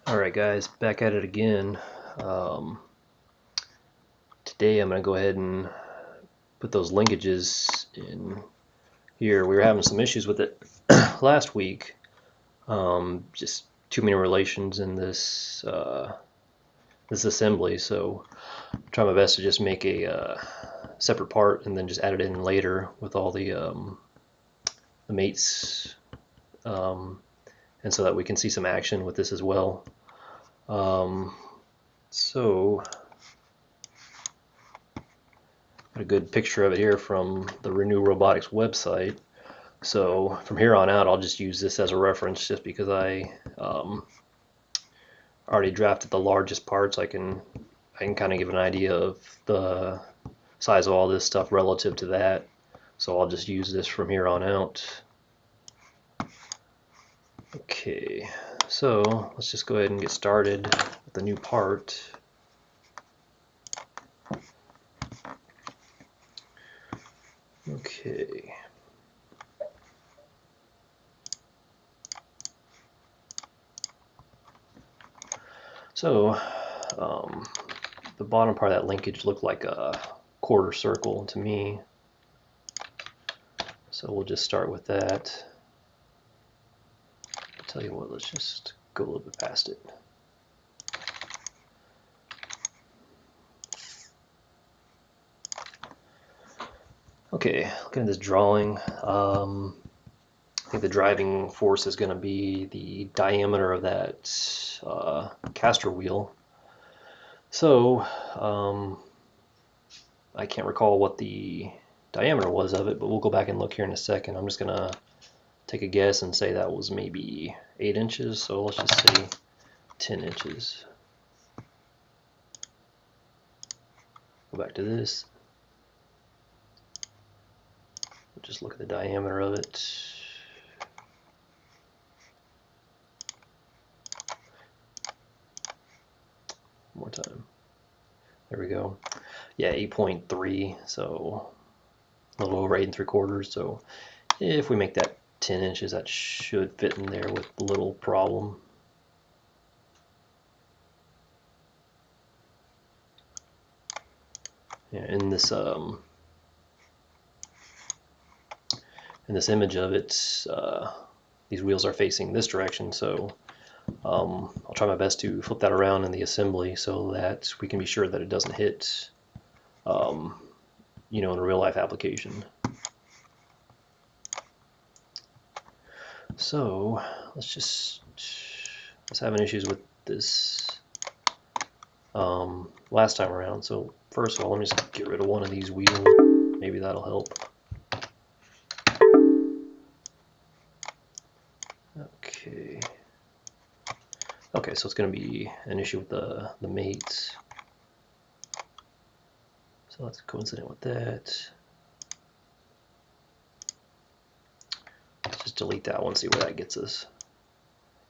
Alright guys, back at it again. Today I'm going to go ahead and put those linkages in here. We were having some issues with it last week. Just too many relations in this this assembly, so I'm trying my best to just make a separate part and then just add it in later with all the mates, and so that we can see some action with this as well. So got a good picture of it here from the Renu Robotics website. So from here on out, I'll just use this as a reference, just because I already drafted the largest parts. I can kind of give an idea of the size of all this stuff relative to that. So I'll just use this from here on out. Okay, so let's just go ahead and get started with the new part. Okay. So the bottom part of that linkage looked like a quarter circle to me. So we'll just start with that. I'll tell you what, let's just go a little bit past it. Okay, looking at this drawing, I think the driving force is going to be the diameter of that caster wheel. So I can't recall what the diameter was of it, but we'll go back and look here in a second. I'm just going to take a guess and say that was maybe 8 inches, so let's just say 10 inches. Go back to this. Just look at the diameter of it. One more time. There we go. Yeah, 8.3, so a little over 8 3/4. So if we make that 10 inches, that should fit in there with little problem. Yeah, in this image of it, these wheels are facing this direction, so I'll try my best to flip that around in the assembly so that we can be sure that it doesn't hit, in a real life application. So let's having issues with this last time around. So first of all, let me just get rid of one of these wheels. Maybe that'll help. Okay. Okay, so it's going to be an issue with the mates. So that's coincident with that. Let's just delete that one, see where that gets us.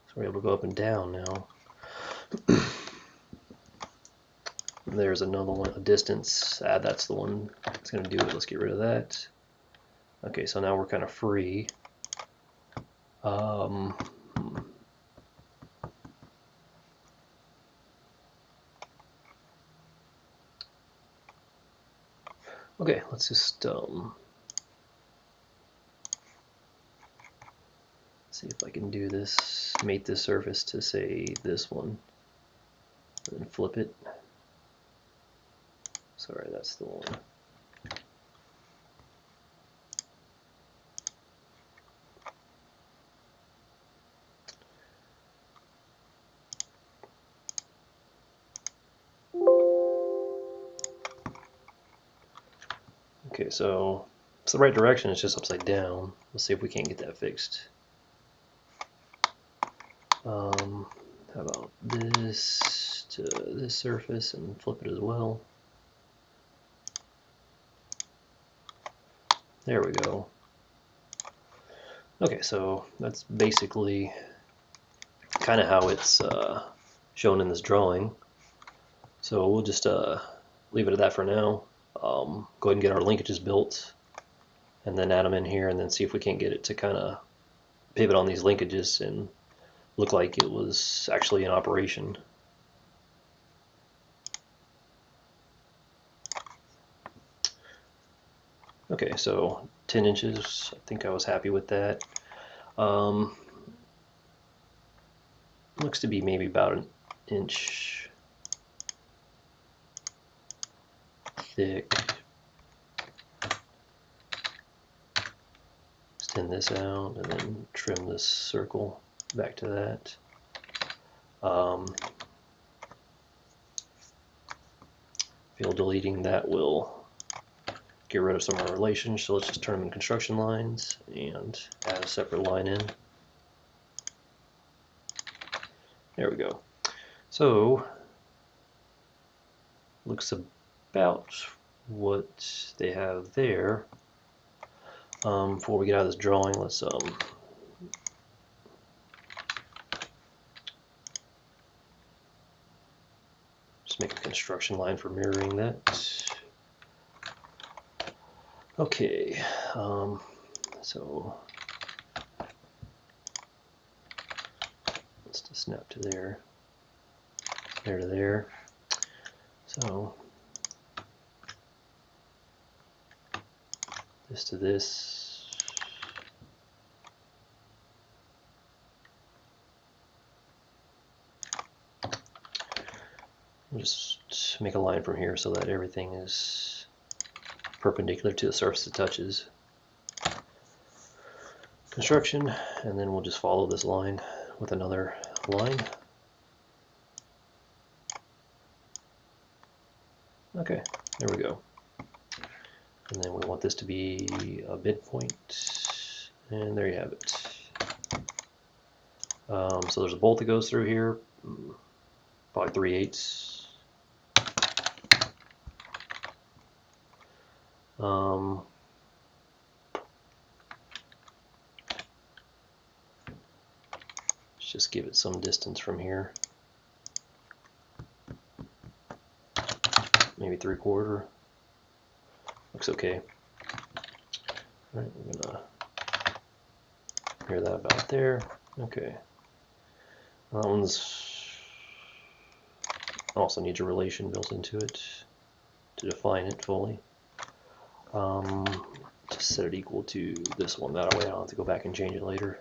So we're able to go up and down now. There's another one, a distance. That's the one that's going to do it. Let's get rid of that. Okay, so now we're kind of free. Okay, let's just see if I can do this. Mate this surface to, say, this one, and then flip it. Sorry, that's the one. Okay, so it's the right direction, it's just upside down. Let's see if we can't get that fixed. How about this to this surface and flip it as well? There we go. Okay, so that's basically kind of how it's shown in this drawing. So we'll just leave it at that for now. Go ahead and get our linkages built, and then add them in here, and then see if we can't get it to kind of pivot on these linkages and looked like it was actually in operation. Okay, so 10 inches, I think I was happy with that. Looks to be maybe about an inch thick. Extend this out and then trim this circle back to that. Feel deleting that will get rid of some of our relations, so let's just turn them in construction lines and add a separate line in. There we go. So looks about what they have there. Before we get out of this drawing, let's just make a construction line for mirroring that. Okay, so let's just snap to there, there to there. So this to this. We'll just make a line from here so that everything is perpendicular to the surface it touches. Construction, and then we'll just follow this line with another line. Okay, there we go. And then we want this to be a midpoint, and there you have it. So there's a bolt that goes through here, probably 3/8. Let's just give it some distance from here. Maybe 3/4. Looks okay. All right, we're gonna mirror that about there. Okay. That one's also needs a relation built into it to define it fully. Just set it equal to this one. That way I don't have to go back and change it later.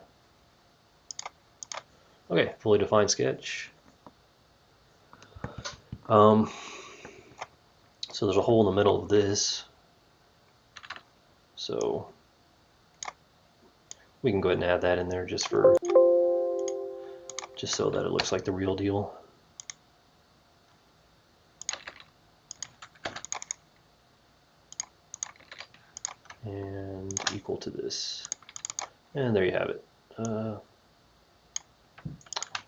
Okay, fully defined sketch. So there's a hole in the middle of this. So we can go ahead and add that in there just so that it looks like the real deal. And equal to this. And there you have it.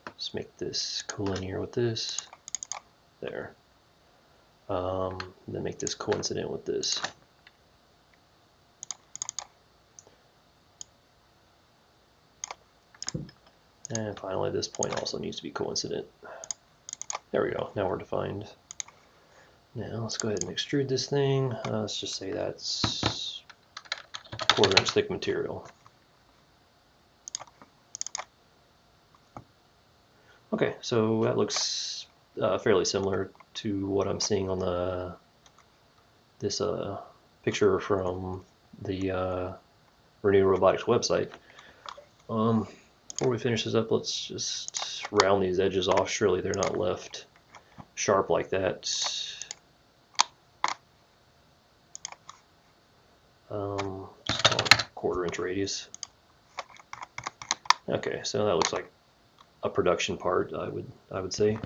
Let's make this collinear with this. There. Then make this coincident with this. And finally, this point also needs to be coincident. There we go. Now we're defined. Now let's go ahead and extrude this thing. Let's just say that's 1/4 inch thick material. Okay, so that looks fairly similar to what I'm seeing on this picture from the Renu Robotics website. Before we finish this up, let's just round these edges off. Surely they're not left sharp like that. Just call it 1/4 inch radius. Okay, so that looks like a production part, I would say.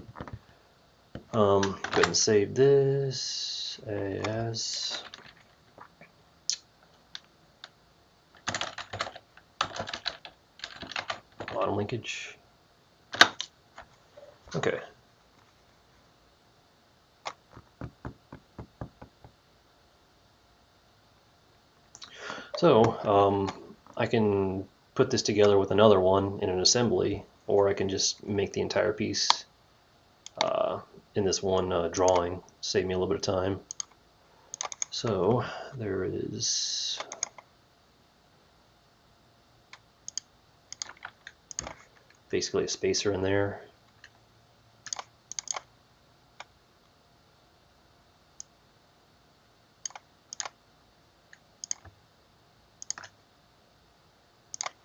Go ahead and save this as bottom linkage. Okay. So I can put this together with another one in an assembly, or I can just make the entire piece in this one drawing. Save me a little bit of time. So there it is. basically a spacer in there.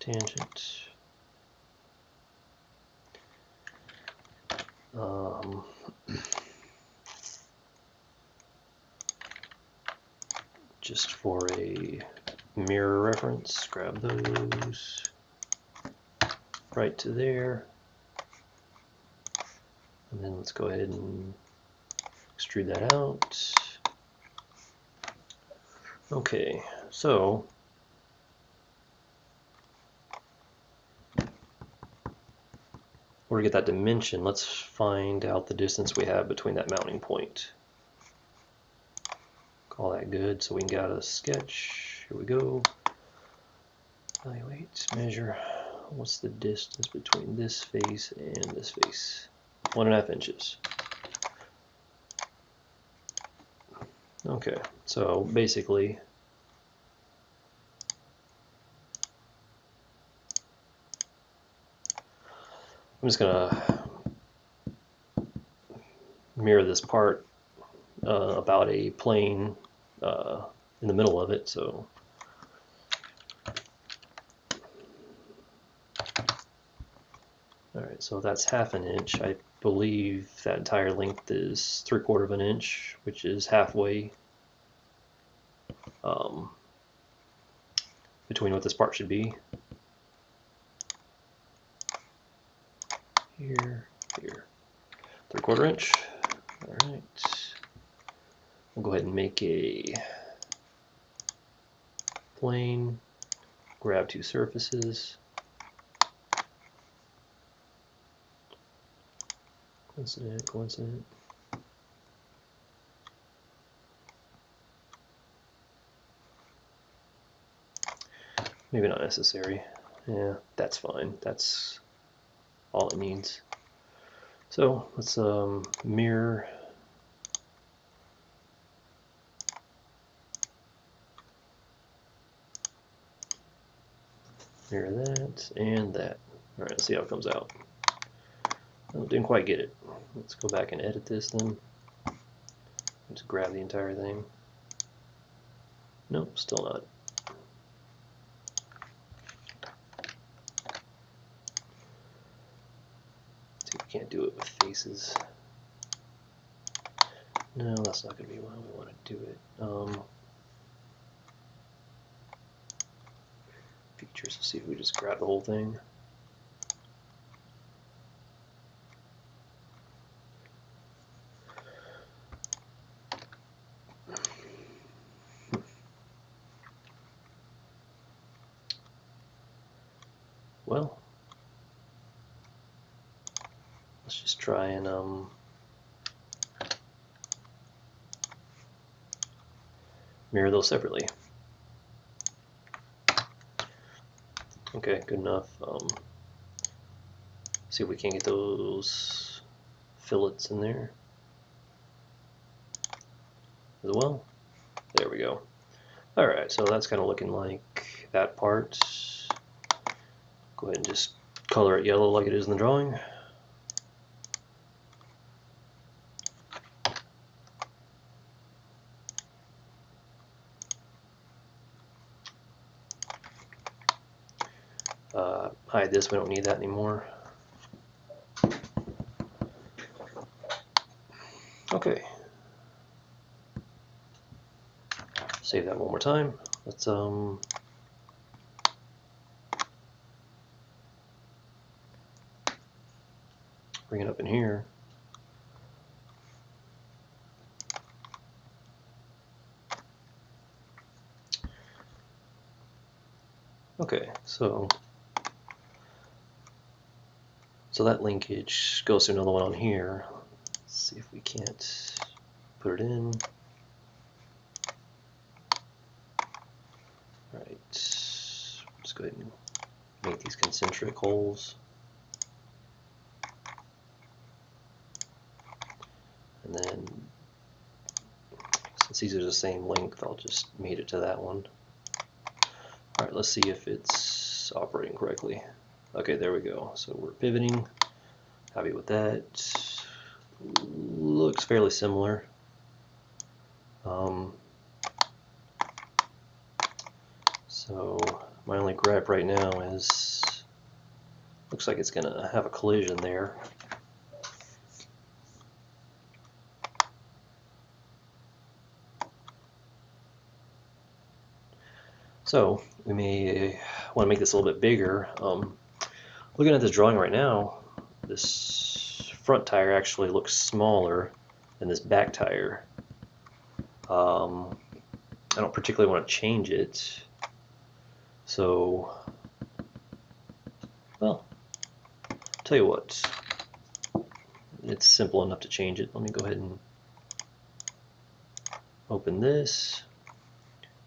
Tangent. Just for a mirror reference, grab those right to there, and then let's go ahead and extrude that out. Okay, so in order to get that dimension, let's find out the distance we have between that mounting point. Call that good, so we can get out of the sketch. Here we go. Evaluate, measure. What's the distance between this face and this face? 1.5 inches. Okay, so basically I'm just gonna mirror this part about a plane in the middle of it. So alright, so that's 1/2 inch. I believe that entire length is 3/4 inch, which is halfway between what this part should be. Here, here. 3/4 inch. Alright. We'll go ahead and make a plane, grab 2 surfaces. Coincident, coincident. Maybe not necessary. Yeah, that's fine. That's all it needs. So let's mirror that and that. Alright, let's see how it comes out. Oh, didn't quite get it. Let's go back and edit this then. Just grab the entire thing. Nope, still not. Let's see if we can't do it with faces. No, that's not going to be how we want to do it. Features, let's see if we just grab the whole thing. Well, let's just try and mirror those separately. Okay, good enough. See if we can get those fillets in there as well. There we go. Alright, so that's kind of looking like that part. Go ahead and just color it yellow like it is in the drawing. Hide this, we don't need that anymore. Okay. Save that one more time. Let's bring it up in here. Okay, so that linkage goes to another one on here. Let's see if we can't put it in. Alright, just go ahead and make these concentric holes. And then, since these are the same length, I'll just mate it to that one. Alright, let's see if it's operating correctly. Okay, there we go. So we're pivoting. Happy with that. Looks fairly similar. So my only gripe right now is looks like it's gonna have a collision there. So we may want to make this a little bit bigger. Looking at this drawing right now, this front tire actually looks smaller than this back tire. I don't particularly want to change it. So, well, tell you what, it's simple enough to change it. Let me go ahead and open this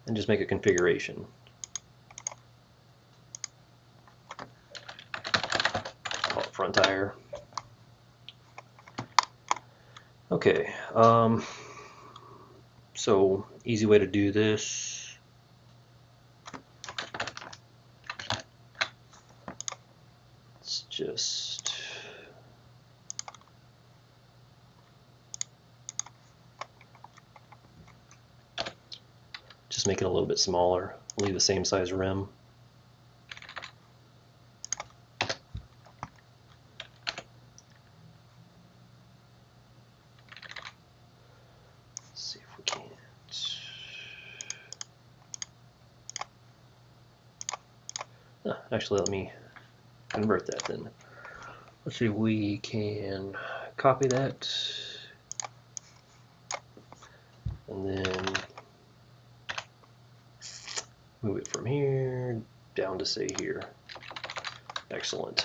and just make a configuration. Call it front tire. Okay, so easy way to do this. It's just make it a little bit smaller. Leave the same size rim. See if we can't. Actually, let me convert that then. Let's see if we can copy that and then move it from here down to say here. Excellent.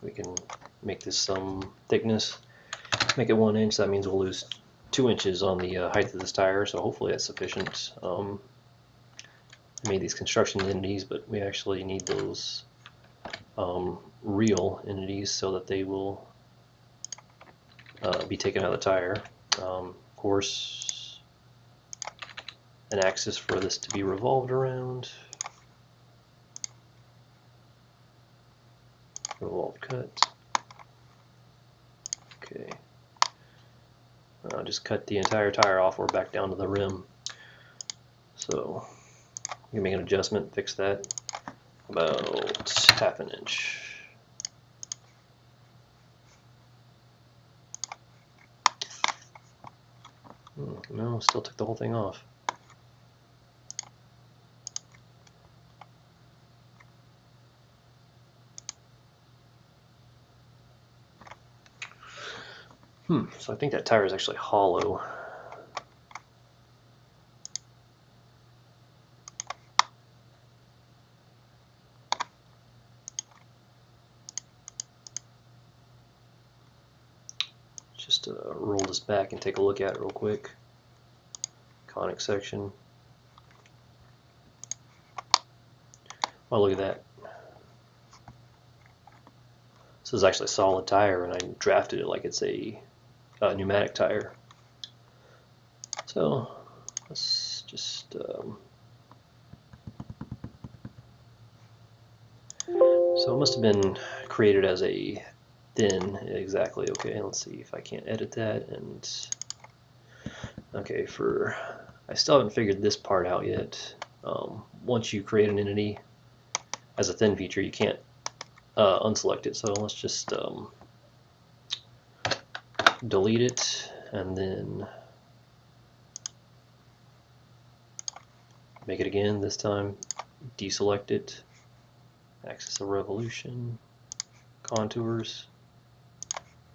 We can make this some thickness, make it 1 inch. That means we'll lose 2 inches on the height of this tire, so hopefully that's sufficient. I made these construction entities, but we actually need those real entities so that they will be taken out of the tire. Of course, an axis for this to be revolved around. Revolve cut. Okay. Just cut the entire tire off. We're back down to the rim. So you can make an adjustment, fix that about 1/2 inch. No, still took the whole thing off. So I think that tire is actually hollow. Just roll this back and take a look at it real quick. Conic section. Oh, look at that. This is actually a solid tire, and I drafted it like it's a pneumatic tire. So let's just so it must have been created as a thin. Exactly. Okay, let's see if I can't edit that. And okay, I still haven't figured this part out yet. Once you create an entity as a thin feature, you can't unselect it. So let's just delete it and then make it again. This time deselect it, axis of revolution, contours.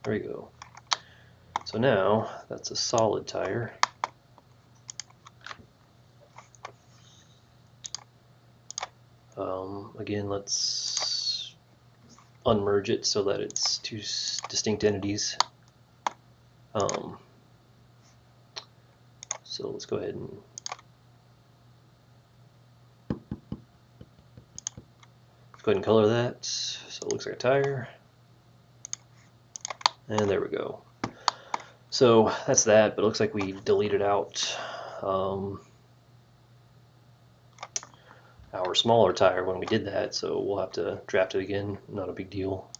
There we go. So now that's a solid tire. Again, let's unmerge it so that it's two distinct entities. So let's go ahead and color that so it looks like a tire. And there we go. So that's that, but it looks like we deleted out our smaller tire when we did that, so we'll have to draft it again. Not a big deal.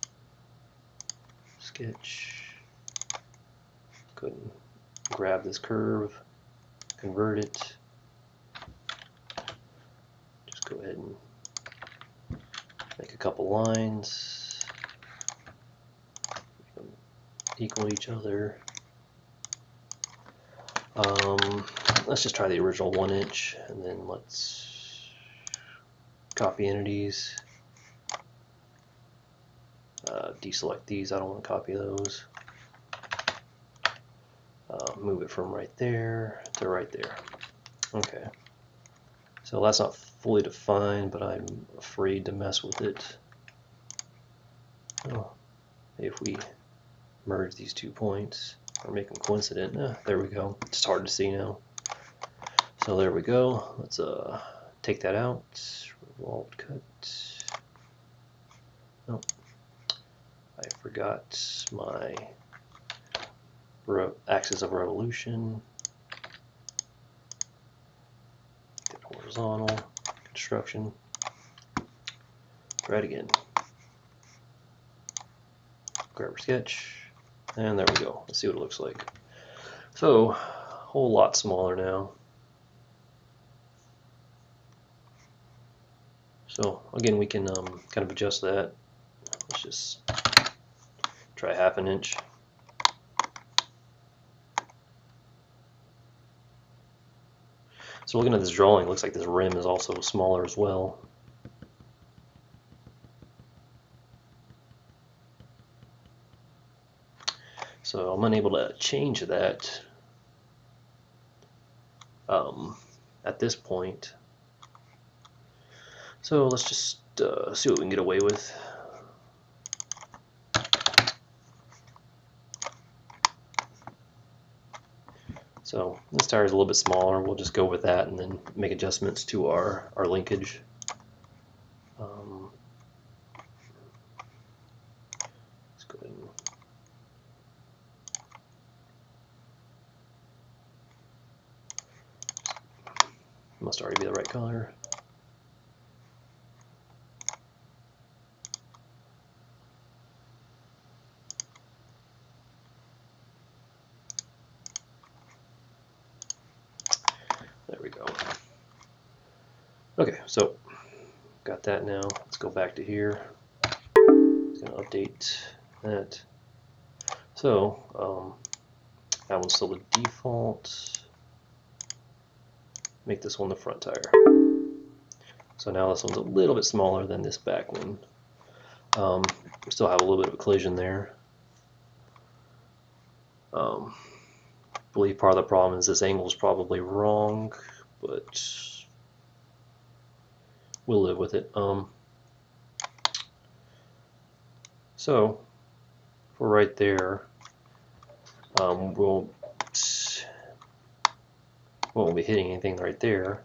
Sketch. Go ahead and grab this curve, convert it. Just go ahead and make a couple lines equal each other. Let's just try the original 1 inch, and then let's copy entities. Deselect these, I don't want to copy those. Move it from right there to right there. Okay. So that's not fully defined, but I'm afraid to mess with it. Oh, if we merge these 2 points or make them coincident, there we go. It's hard to see now. So there we go. Let's take that out. Revolved cut. Oh, I forgot my axis of revolution. Get horizontal construction. Try it again. Grab our sketch, and there we go. Let's see what it looks like. So, a whole lot smaller now. So again, we can kind of adjust that. Let's just try 1/2 inch. So looking at this drawing, it looks like this rim is also smaller as well. So I'm unable to change that at this point. So let's just see what we can get away with. So this tire is a little bit smaller. We'll just go with that and then make adjustments to our linkage. Let's go ahead and must already be the right color. There we go. Okay, so got that now. Let's go back to here. It's going to update that. So that one's still the default. Make this one the front tire. So now this one's a little bit smaller than this back one. Still have a little bit of a collision there. I believe part of the problem is this angle is probably wrong, but we'll live with it. So for right there, we won't be hitting anything right there.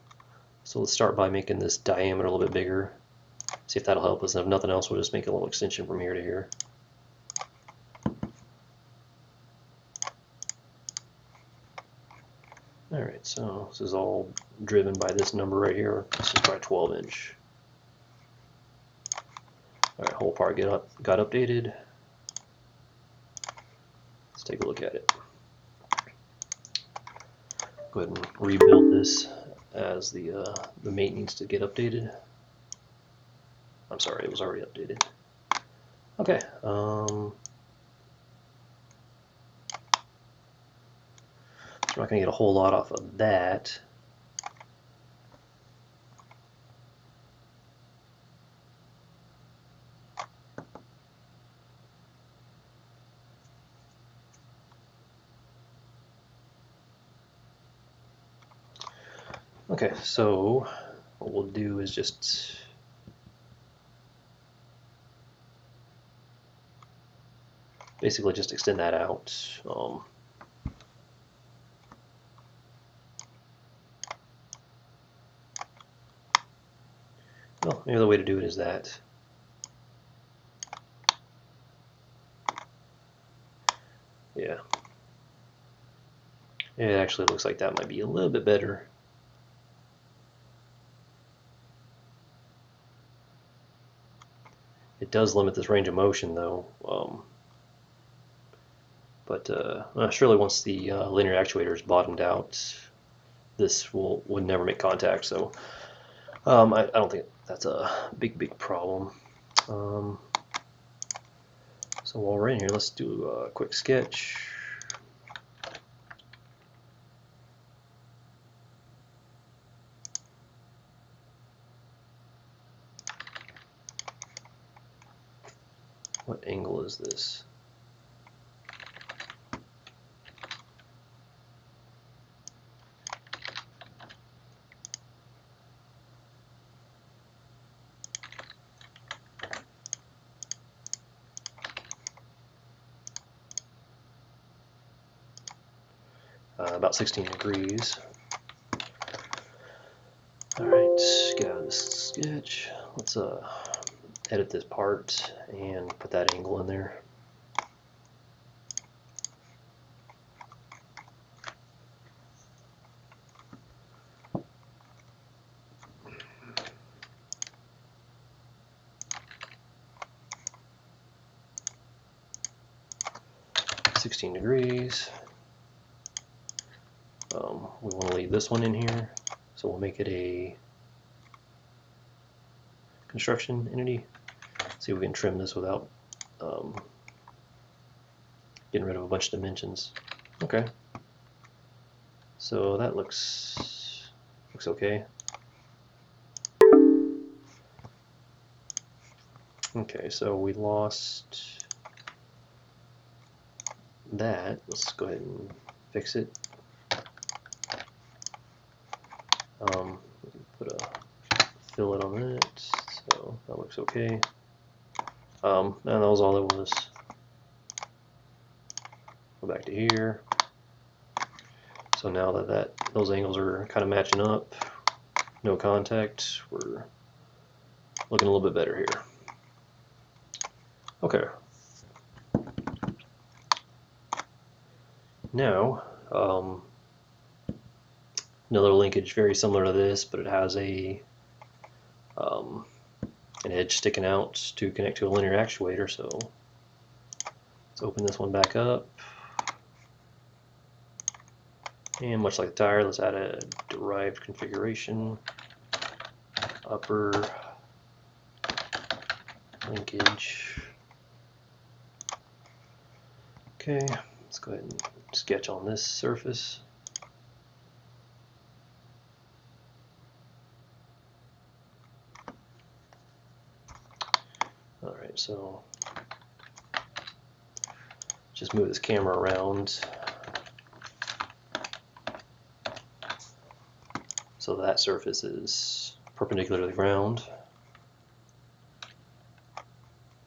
So let's start by making this diameter a little bit bigger. See if that'll help us. And if nothing else, we'll just make a little extension from here to here. Alright, so this is all driven by this number right here. This is probably 12 inch. Alright, whole part got updated. Let's take a look at it. Go ahead and rebuild this as the mate needs to get updated. I'm sorry, it was already updated. Okay. So we're not going to get a whole lot off of that. Okay, so what we'll do is just basically just extend that out. Well, maybe the way to do it is that. Yeah. It actually looks like that might be a little bit better. It does limit this range of motion though, but surely once the linear actuator is bottomed out, this would never make contact. So I don't think that's a big problem. So while we're in here, let's do a quick sketch. What angle is this? About 16 degrees. Alright, get out of this sketch. Let's edit this part and put that angle in there. $16 degrees. We want to leave this one in here, so we'll make it a construction entity. See if we can trim this without getting rid of a bunch of dimensions. Okay. So that looks okay. Okay, so we lost that. Let's go ahead and fix it. Put a fillet on that, so that looks okay. And that was all it was. Go back to here. So now that those angles are kind of matching up, no contact, we're looking a little bit better here. Okay. Now, another linkage very similar to this, but it has an edge sticking out to connect to a linear actuator. So let's open this one back up. And much like the tire, let's add a derived configuration. Upper linkage. Okay, let's go ahead and sketch on this surface. Alright, so just move this camera around so that surface is perpendicular to the ground.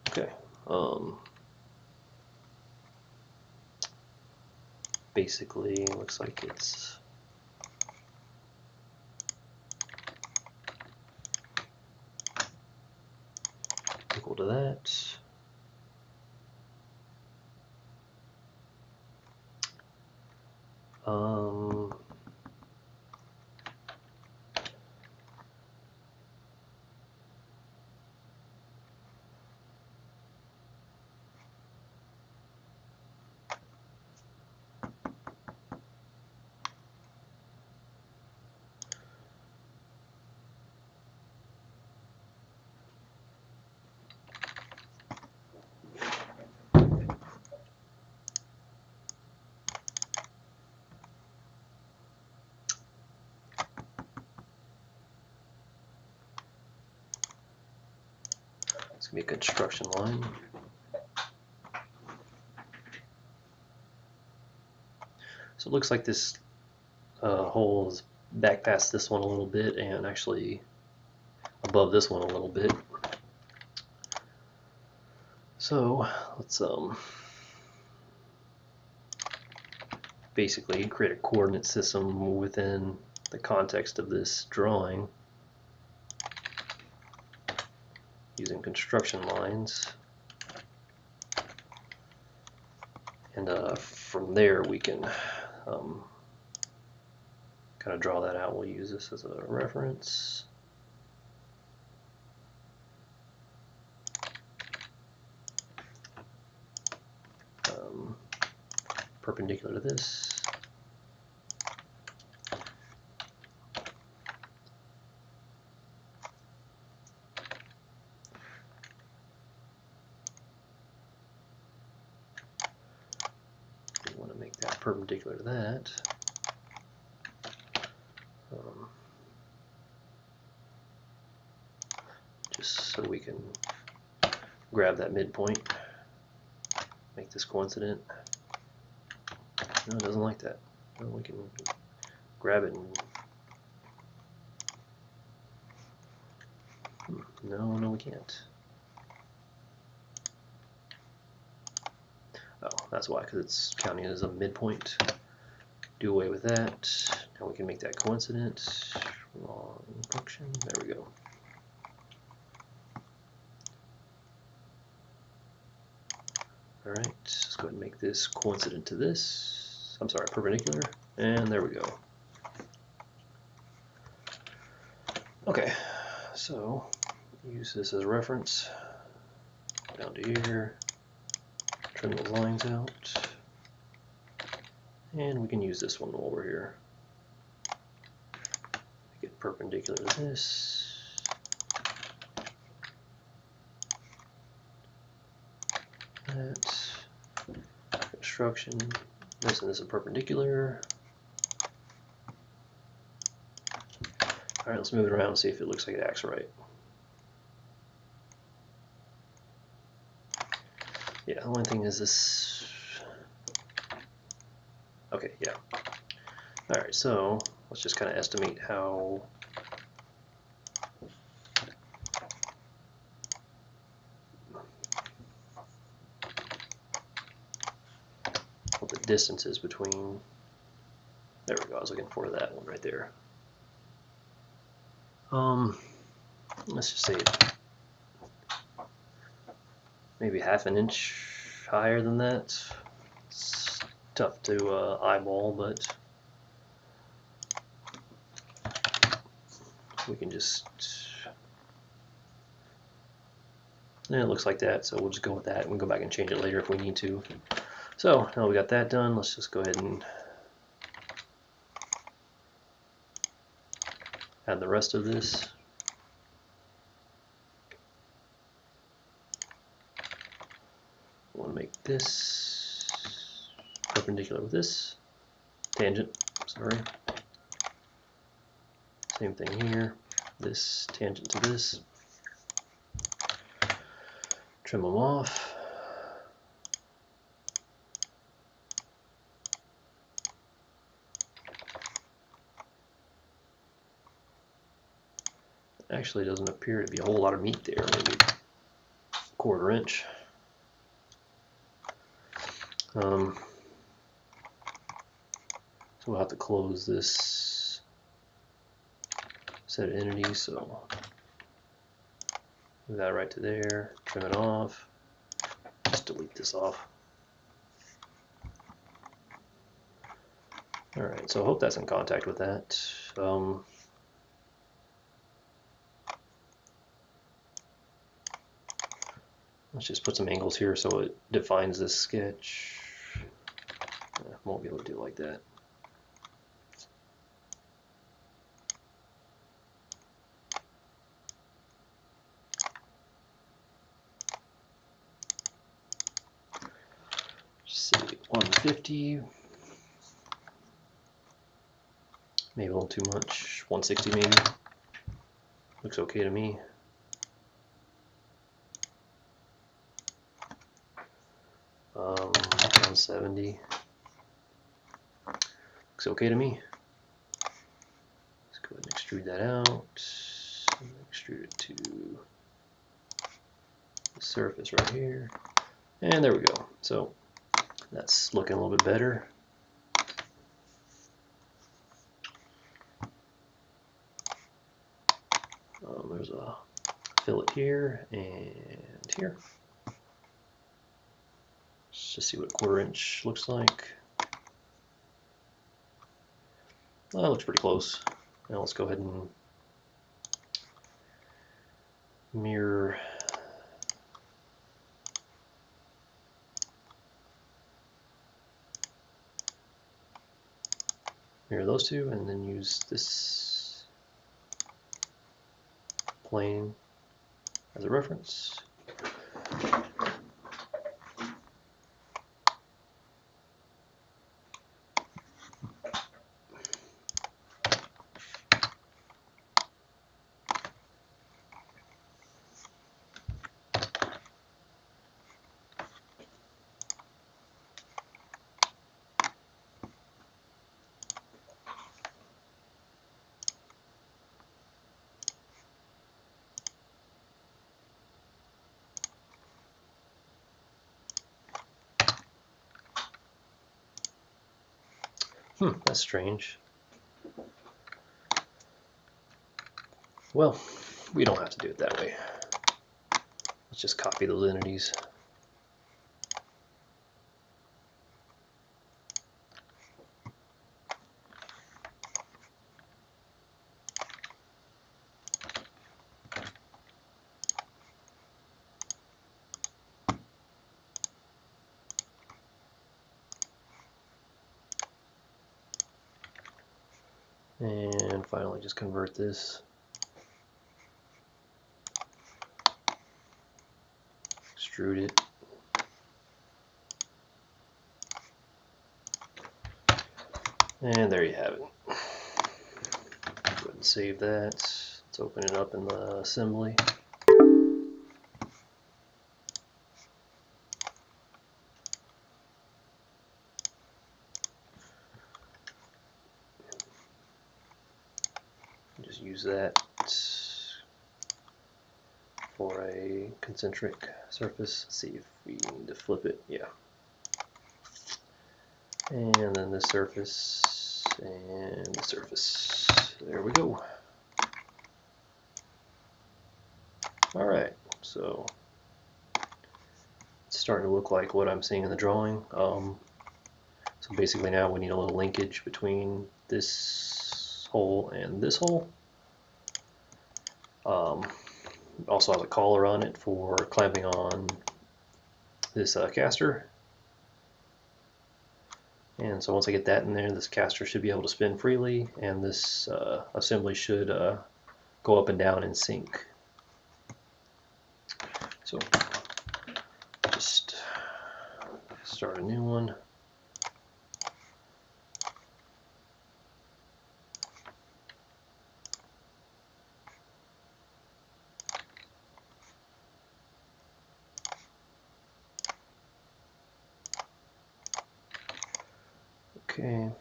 Okay. Basically, it looks like it's equal to that. It's gonna be a construction line. So it looks like this hole is back past this one a little bit and actually above this one a little bit. So let's basically create a coordinate system within the context of this drawing using construction lines, and from there we can kind of draw that out. We'll use this as a reference. perpendicular to this. We want to make that perpendicular to that. Just so we can grab that midpoint, make this coincident. No, it doesn't like that. No, we can grab it and no, we can't. Oh, that's why, because it's counting as a midpoint. Do away with that. Now we can make that coincident. Wrong function. There we go. Alright, let's go ahead and make this coincident to this. I'm sorry, perpendicular. And there we go. Okay, so use this as a reference. Down to here. Trim those lines out. And we can use this one while we're here. Make it perpendicular to this. That. Construction. This and this is perpendicular. Alright, let's move it around and see if it looks like it acts right. Yeah, the only thing is this. Okay, yeah. Alright, so let's just kind of estimate how what the distance is between. There we go, I was looking for that one right there. Let's just say maybe half an inch higher than that. It's tough to eyeball, but we can just, and it looks like that, so we'll just go with that and we'll go back and change it later if we need to. So now we got that done, let's just go ahead and add the rest of this. I want to make this perpendicular with this tangent, sorry. Same thing here, this tangent to this. Trim them off. Actually, doesn't appear to be a whole lot of meat there, maybe a 1/4 inch. So we'll have to close this set of entities, so move that right to there, trim it off, just delete this off. Alright, so I hope that's in contact with that. Let's just put some angles here so it defines this sketch. Won't be able to do it like that. Say 150. Maybe a little too much. 160 maybe. Looks okay to me. Around 70. Looks okay to me. Let's go ahead and extrude that out. Extrude it to the surface right here. And there we go. So that's looking a little bit better. There's a fillet here and here. Let's just see what 1/4 inch looks like. Well, that looks pretty close. Now let's go ahead and mirror mirror those two, and then use this plane as a reference. That's strange. Well, we don't have to do it that way. Let's just copy those entities. And finally just convert this. Extrude it. And there you have it. Go ahead and save that. Let's open it up in the assembly. Just use that for a concentric surface. See if we need to flip it. Yeah. And then this surface and the surface. There we go. Alright, so it's starting to look like what I'm seeing in the drawing. So basically now we need a little linkage between this hole and this hole. Also has a collar on it for clamping on this caster. And so once I get that in there, this caster should be able to spin freely, and this assembly should go up and down in sync. So just start a new one. Okay.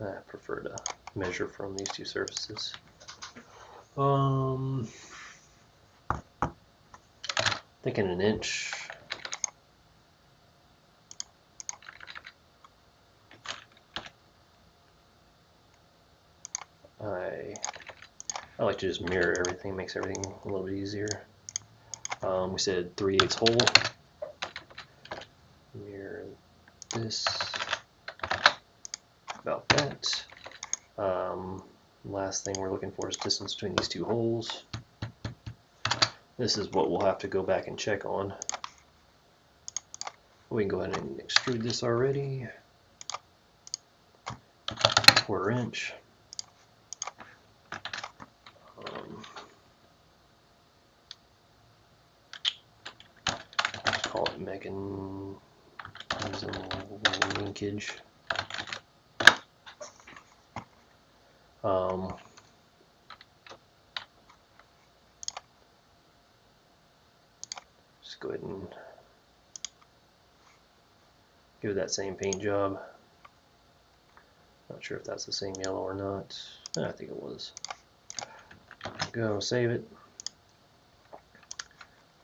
I prefer to measure from these two surfaces. Thinking an inch. I like to just mirror everything, makes everything a little bit easier. We said 3/8 hole. Mirror this. About that. Last thing we're looking for is distance between these two holes. This is what we'll have to go back and check on. We can go ahead and extrude this already. 1/4 inch. Call it mechanism linkage. Just go ahead and give it that same paint job. Not sure if that's the same yellow or not. I think it was. Go save it.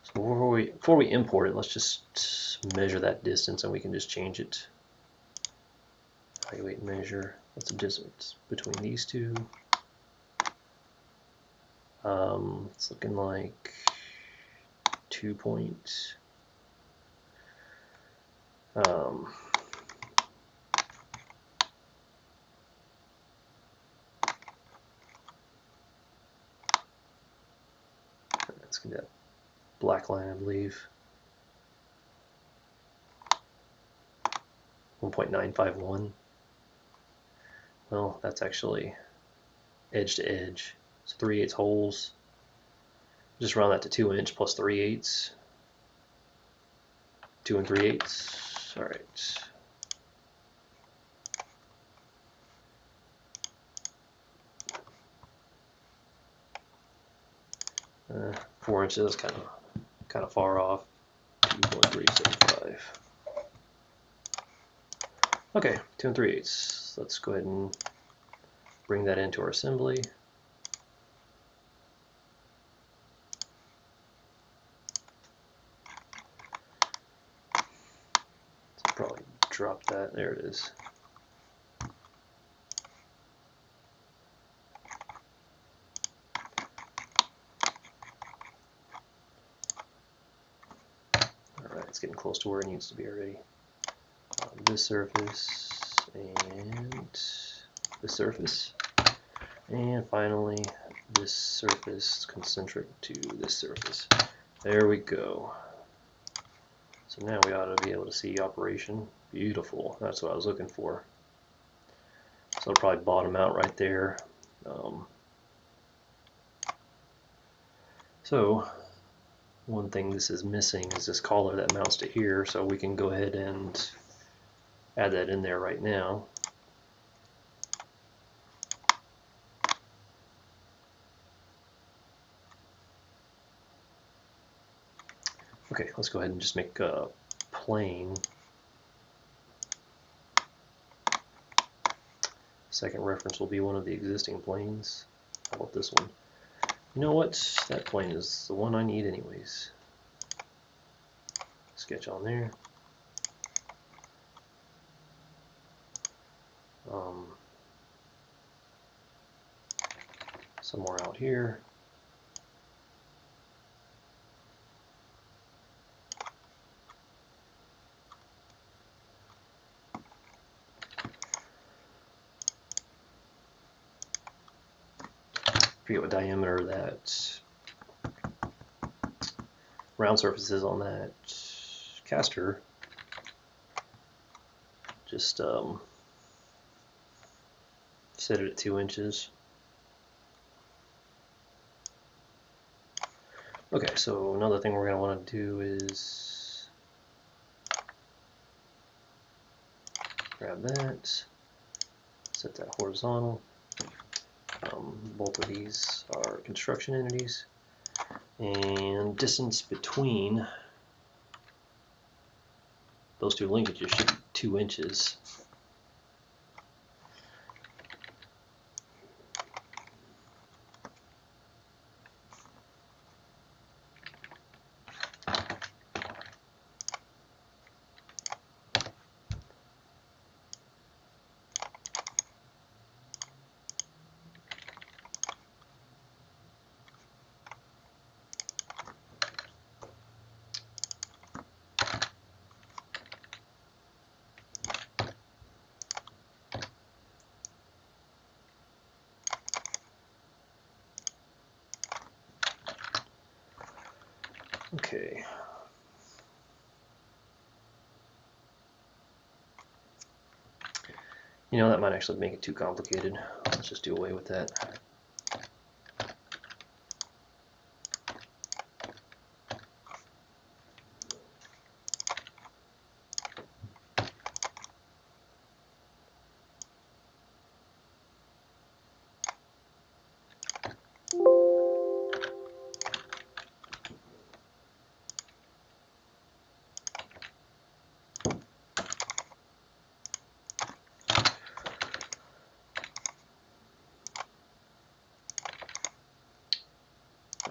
So before we import it, let's just measure that distance, and we can just change it. Evaluate, measure. What's the distance between these two? It's looking like 2 points. Let's get that black line, I believe. 1.951. Well, that's actually edge to edge. So 3/8 holes. Just round that to 2 inch plus 3/8. 2 3/8. All right. 4 inches, kind of far off. 2.375. Okay, 2 3/8. Let's go ahead and bring that into our assembly. So probably drop that. There it is. Alright, it's getting close to where it needs to be already. This surface and this surface. And finally, this surface concentric to this surface. There we go. So now we ought to be able to see operation. Beautiful. That's what I was looking for. So it'll probably bottom out right there. So one thing this is missing is this collar that mounts to here, so we can go ahead and add that in there right now. Okay, let's go ahead and just make a plane. Second reference will be one of the existing planes. How about this one? You know what? That plane is the one I need anyways. Sketch on there. Somewhere out here. Forget what diameter that round surface is on that caster. Just set it at 2 inches. Okay, so another thing we're going to want to do is grab that, set that horizontal. Both of these are construction entities, and distance between those two linkages should be 2 inches. Okay. You know, that might actually make it too complicated. Let's just do away with that.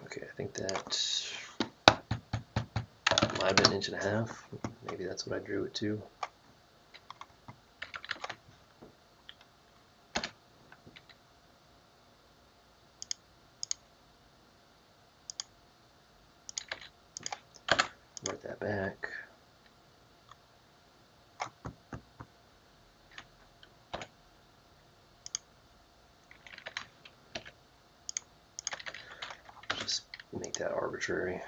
Okay, I think that might have been 1.5 inches. Maybe that's what I drew it to. Write that back. Just make that arbitrary.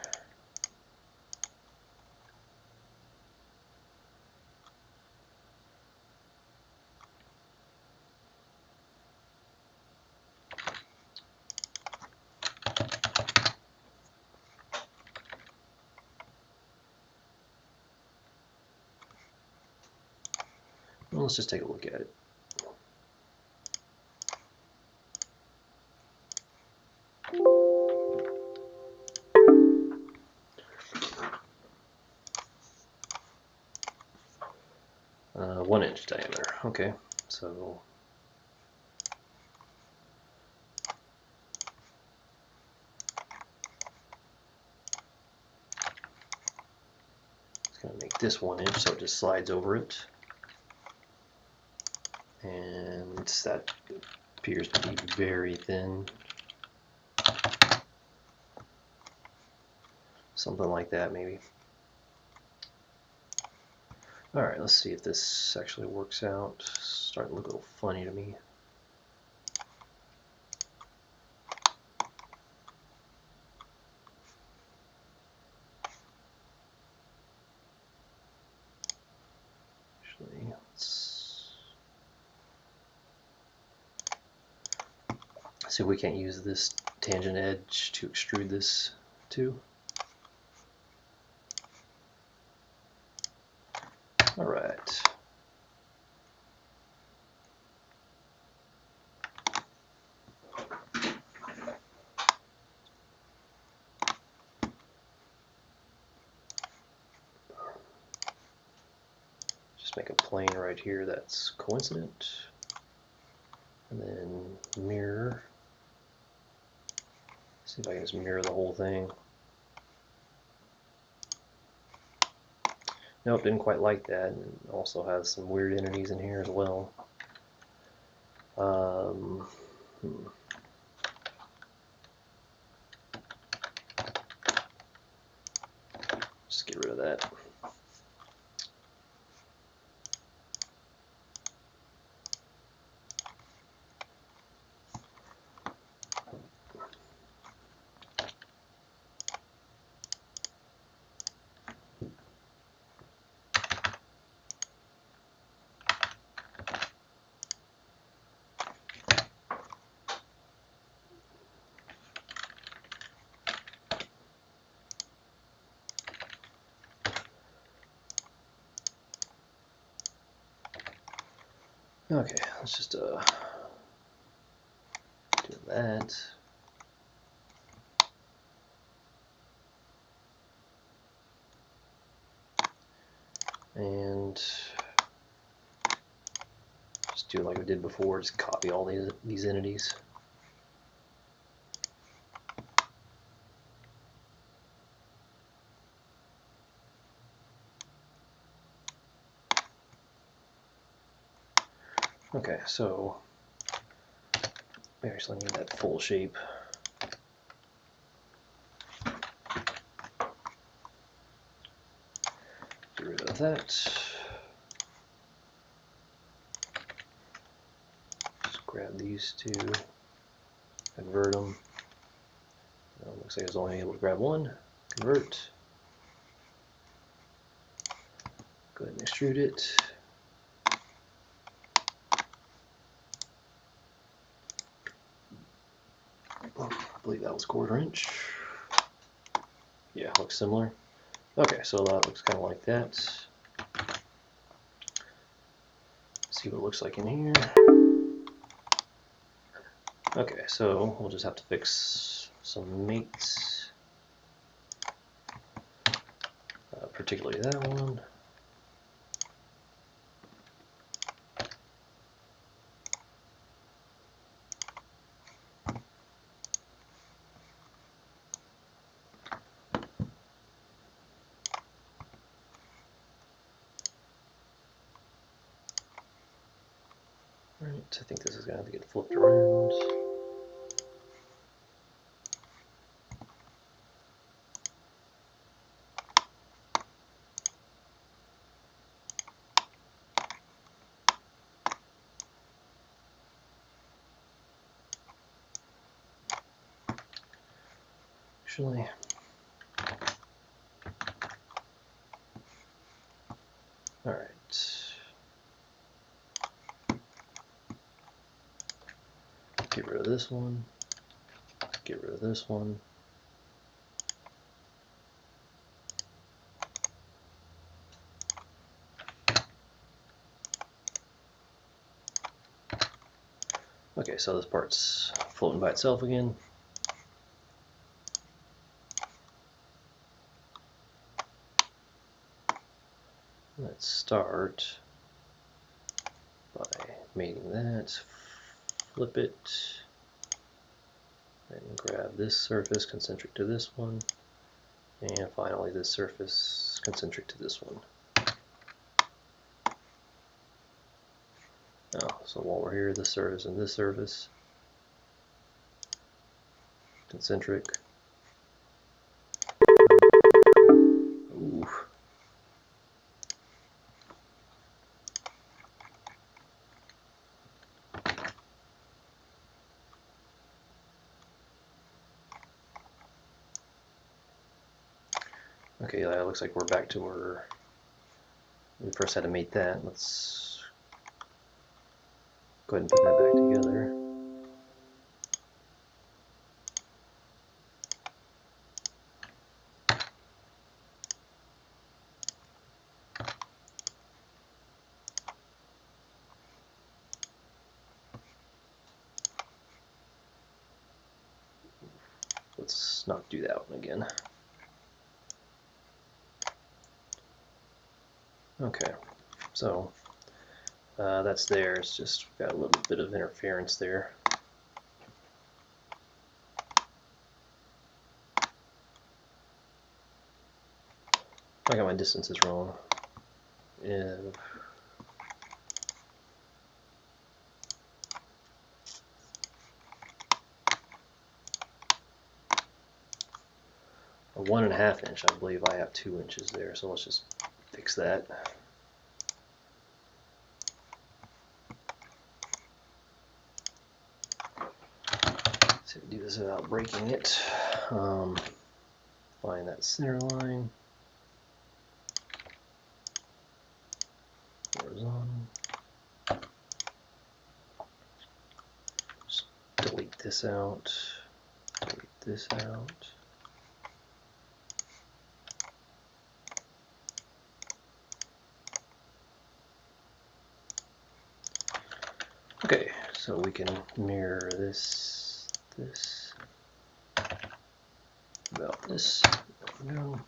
let's just take a look at it. Uh, 1 inch diameter. Okay, so it's going to make this 1 inch, so it just slides over it, and that appears to be very thin. Something like that, maybe. Alright, let's see if this actually works out. It's starting to look a little funny to me. Actually, let's see if we can't use this tangent edge to extrude this too. Alright. Just make a plane right here that's coincident. And then mirror. See if I can just mirror the whole thing. Nope, didn't quite like that. And it also has some weird entities in here as well. Just get rid of that. Okay, let's just do that. And just do it like we did before, just copy all these entities. Okay, so we actually need that full shape. Get rid of that. Just grab these two, convert them. Looks like I was only able to grab one. Convert. Go ahead and extrude it. I believe that was 1/4 inch. Yeah, looks similar. Okay, so that looks kind of like that. See what it looks like in here. Okay, so we'll just have to fix some mates, particularly that one. Right, I think this is going to have to get flipped around. Actually, all right. Get rid of this one. Get rid of this one. Okay, so this part's floating by itself again. Let's start by mating that, flip it, and grab this surface concentric to this one, and finally this surface concentric to this one. Oh, so while we're here, this surface and this surface, concentric. Ooh. Okay, that looks like we're back to where we first had to mate that. Let's go ahead and put that back together. Let's not do that one again. Okay, so that's there. It's just got a little bit of interference there. I got my distances wrong. If a 1.5 inch, I believe I have 2 inches there, so let's just fix that. So do this without breaking it. Find that center line. Horizontal. Just delete this out. Delete this out. Okay, so we can mirror this, about this. There we go.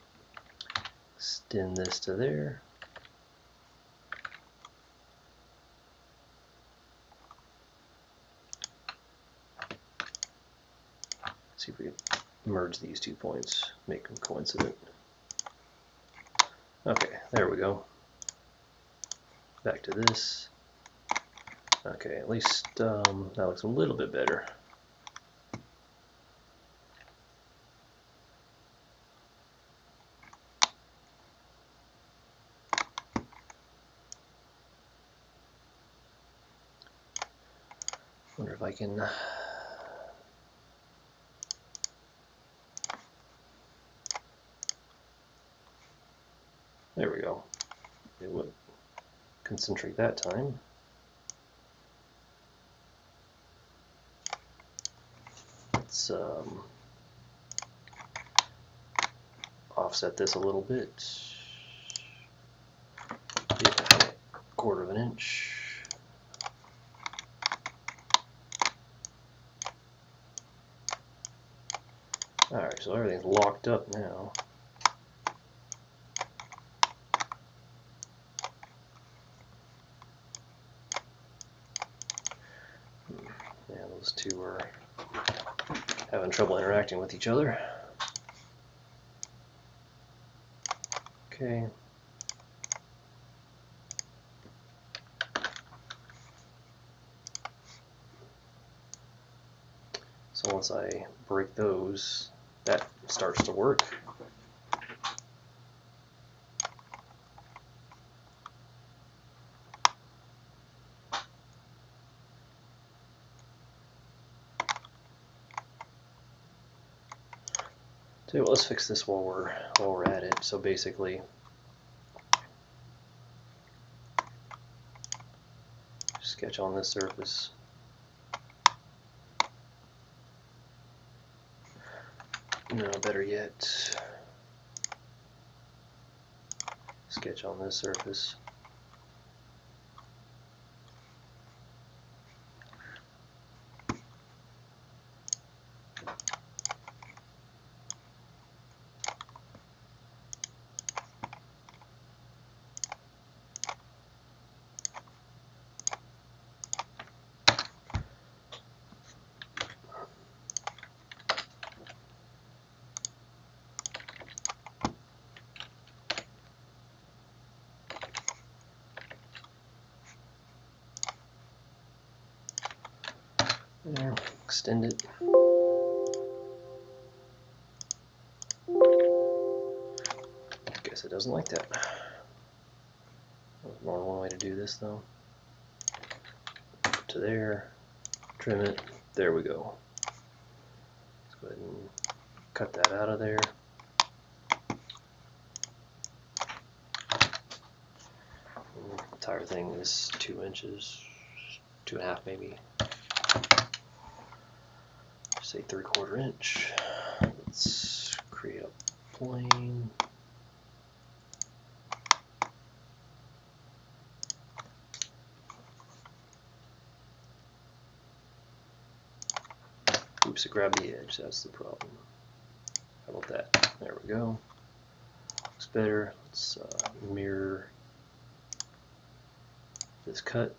Extend this to there. See if we can merge these 2 points, make them coincident. Okay, there we go. Back to this. Okay, at least that looks a little bit better. Wonder if I can there we go. It would concentrate that time. Let's offset this a little bit. Give it a 1/4 inch. Alright, so everything's locked up now. Yeah, those two are having trouble interacting with each other. Okay. So once I break those, that starts to work. So let's fix this while we're at it. So basically, sketch on this surface. No, better yet, sketch on this surface. There, extend it. Guess it doesn't like that. There's more than one way to do this though. Up to there, trim it. There we go. Let's go ahead and cut that out of there. The entire thing is 2 inches, 2.5 maybe. Say 3/4 inch. Let's create a plane. Oops, it grabbed the edge, that's the problem. How about that? There we go. Looks better. Let's mirror this cut.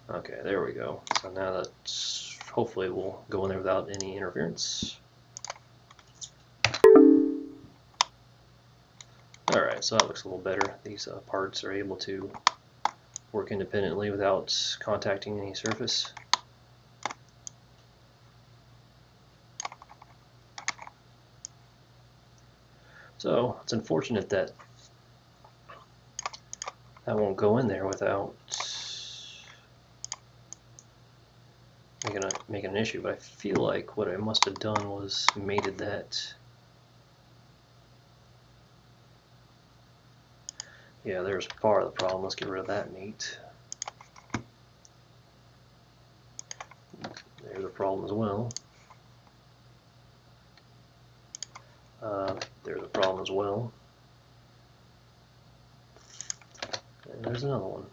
Okay, there we go. So now that's hopefully will go in there without any interference. Alright, so that looks a little better. These parts are able to work independently without contacting any surface. So it's unfortunate that that won't go in there without making an issue, but I feel like what I must have done was mated that. Yeah, there's part of the problem. Let's get rid of that mate. There's a problem as well. There's a problem as well. And there's another one.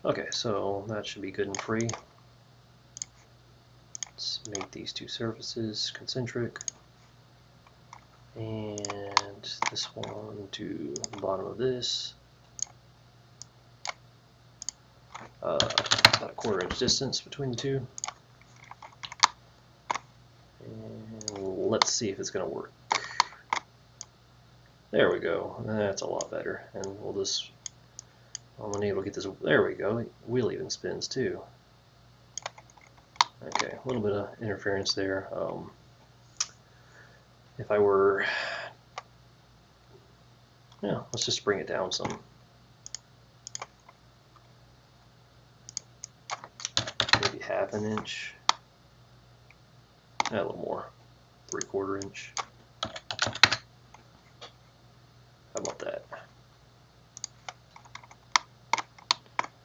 Okay, so that should be good and free. Let's make these two surfaces concentric. And this one to the bottom of this. About a 1/4 inch distance between the two. And let's see if it's going to work. There we go. That's a lot better. And we'll just, I'm unable to get this. There we go. Wheel even spins too. Okay, a little bit of interference there. If I were, yeah, let's just bring it down some. Maybe 1/2 inch. A little more, 3/4 inch. How about that?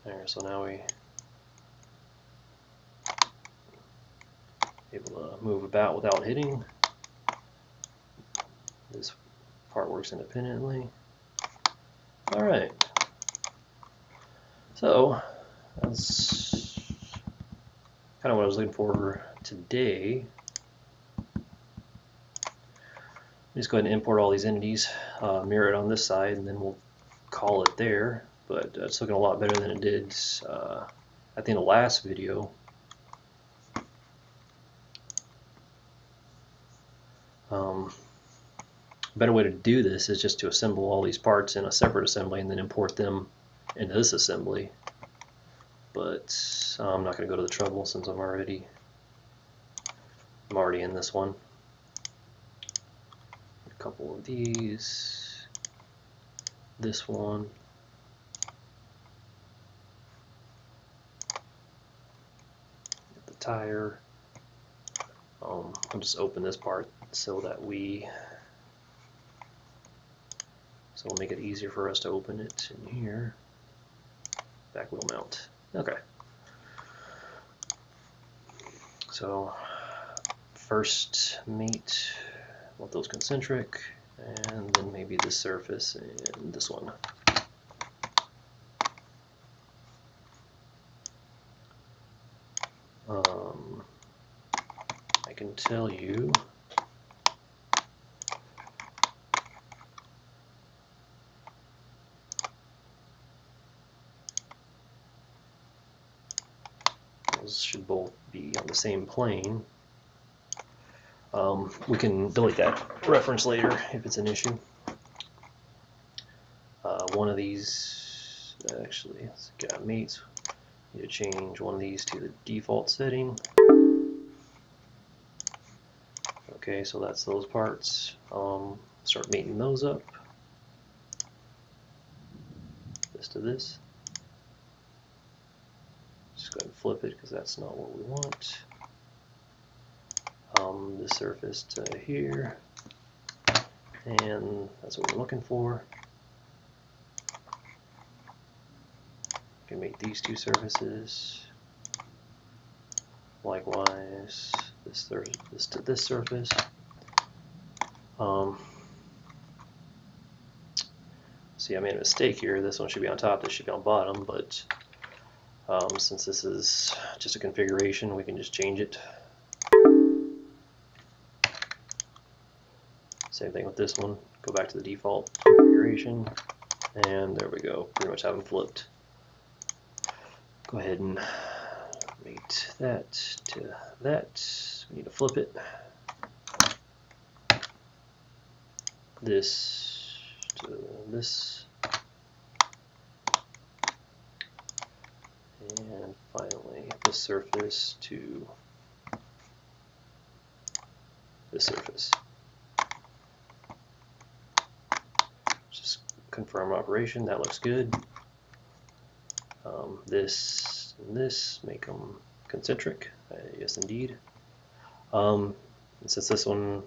There, so now we able to move about without hitting. This part works independently. All right. So that's kind of what I was looking for today. Just go ahead and import all these entities, mirror it on this side, and then we'll call it there. But it's looking a lot better than it did at the end of the last video. A better way to do this is just to assemble all these parts in a separate assembly and then import them into this assembly. But I'm not going to go to the trouble since I'm already in this one. A couple of these, this one, the tire. I'll just open this part so that so it'll make it easier for us to open it in here. Back wheel mount. Okay. So first mate, want those concentric, and then maybe this surface and this one. I can tell you those should both be on the same plane. We can delete that reference later if it's an issue. One of these actually, let's get our mates. Need to change one of these to the default setting. Okay, so that's those parts. Start mating those up. This to this. Just go ahead and flip it because that's not what we want. This surface to here, and that's what we're looking for. Can make these two surfaces. Likewise, this to this surface. See, I made a mistake here. This one should be on top, this should be on bottom, but since this is just a configuration, we can just change it. Same thing with this one. Go back to the default configuration, and there we go. Pretty much have them flipped. Go ahead and mate that to that. We need to flip it. This to this. And finally, this surface to this surface. Just confirm operation. That looks good. This and this, make them concentric. Yes, indeed. And since this one,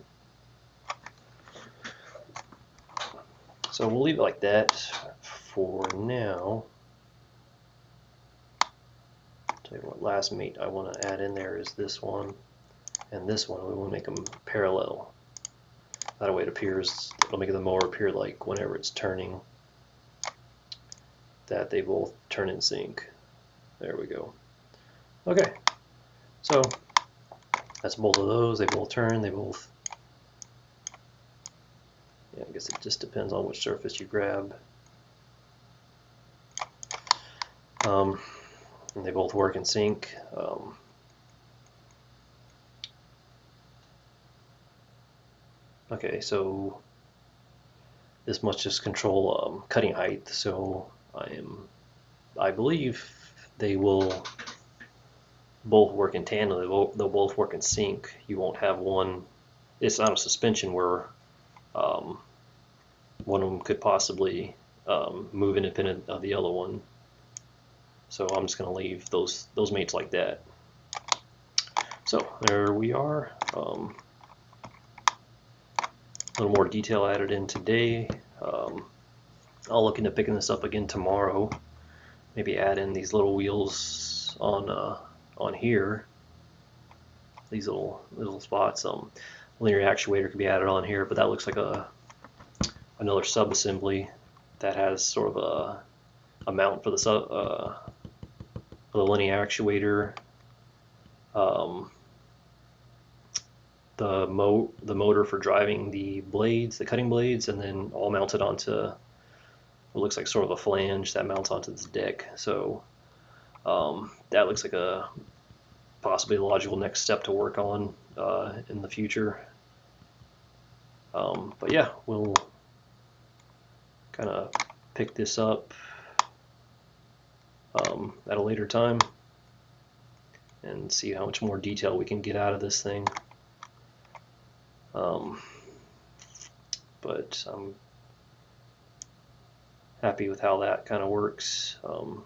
so we'll leave it like that for now. Tell you what, last mate I want to add in there is this one and this one. We want to make them parallel. That way it appears, it'll make the mower appear like whenever it's turning, that they both turn in sync. There we go. Okay, so that's both of those. They both turn. They both. Yeah, I guess it just depends on which surface you grab. And they both work in sync. Okay, so this must just control cutting height. So I believe they will both work in tandem. They'll both work in sync. You won't have one. It's not a suspension where one of them could possibly move independent of the other one. So I'm just going to leave those mates like that. So there we are. A little more detail added in today. I'll look into picking this up again tomorrow. Maybe add in these little wheels on here. These little spots. Linear actuator could be added on here, but that looks like another sub-assembly that has sort of a mount for the linear actuator. The motor for driving the blades, the cutting blades, and then all mounted onto what looks like sort of a flange that mounts onto this deck. So that looks like a possibly a logical next step to work on in the future. But yeah, we'll kind of pick this up at a later time and see how much more detail we can get out of this thing. But I'm happy with how that kind of works. Of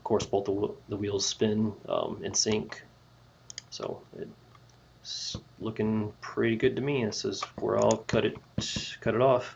course, both the wheels spin in sync, so it's looking pretty good to me. This is where I'll cut it off.